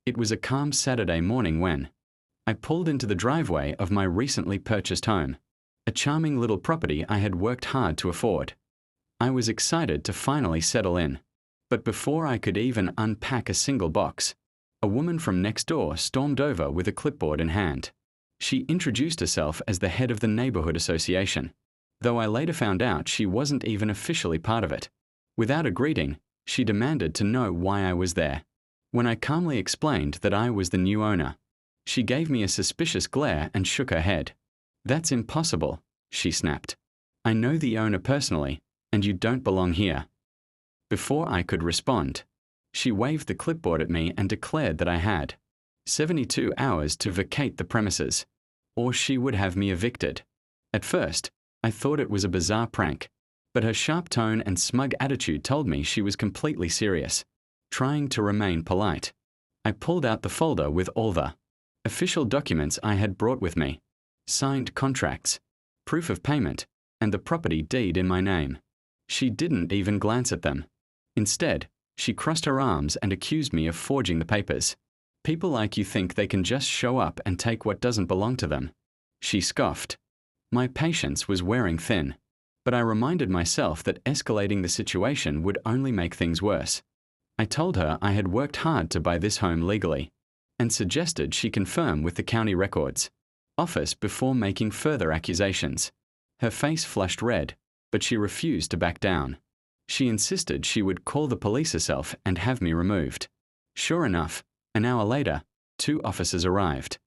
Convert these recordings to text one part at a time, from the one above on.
It was a calm Saturday morning when I pulled into the driveway of my recently purchased home, a charming little property I had worked hard to afford. I was excited to finally settle in. But before I could even unpack a single box, a woman from next door stormed over with a clipboard in hand. She introduced herself as the head of the neighborhood association, though I later found out she wasn't even officially part of it. Without a greeting, she demanded to know why I was there. When I calmly explained that I was the new owner, she gave me a suspicious glare and shook her head. "That's impossible," she snapped. "I know the owner personally, and you don't belong here." Before I could respond, she waved the clipboard at me and declared that I had 72 hours to vacate the premises, or she would have me evicted. At first, I thought it was a bizarre prank, but her sharp tone and smug attitude told me she was completely serious. Trying to remain polite, I pulled out the folder with all the official documents I had brought with me, signed contracts, proof of payment, and the property deed in my name. She didn't even glance at them. Instead, she crossed her arms and accused me of forging the papers. "People like you think they can just show up and take what doesn't belong to them," she scoffed. My patience was wearing thin, but I reminded myself that escalating the situation would only make things worse. I told her I had worked hard to buy this home legally, and suggested she confirm with the county records office before making further accusations. Her face flushed red, but she refused to back down. She insisted she would call the police herself and have me removed. Sure enough, an hour later, 2 officers arrived.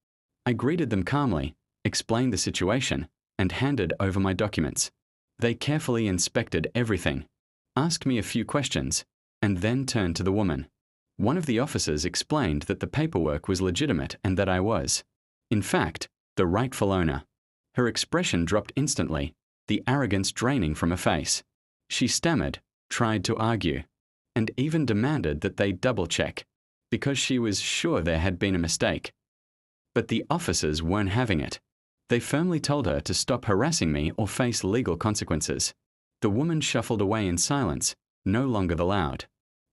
I greeted them calmly, explained the situation, and handed over my documents. They carefully inspected everything, asked me a few questions, and then turned to the woman. One of the officers explained that the paperwork was legitimate and that I was, in fact, the rightful owner. Her expression dropped instantly, the arrogance draining from her face. She stammered, tried to argue, and even demanded that they double-check, because she was sure there had been a mistake. But the officers weren't having it. They firmly told her to stop harassing me or face legal consequences. The woman shuffled away in silence, no longer the loud,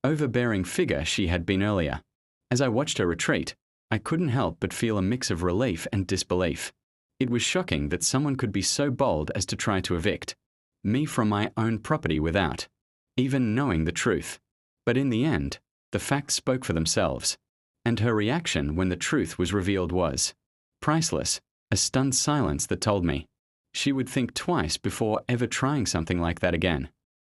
overbearing figure she had been earlier. As I watched her retreat, I couldn't help but feel a mix of relief and disbelief. It was shocking that someone could be so bold as to try to evict me from my own property without even knowing the truth. But in the end, the facts spoke for themselves, and her reaction when the truth was revealed was priceless, a stunned silence that told me she would think twice before ever trying something like that again.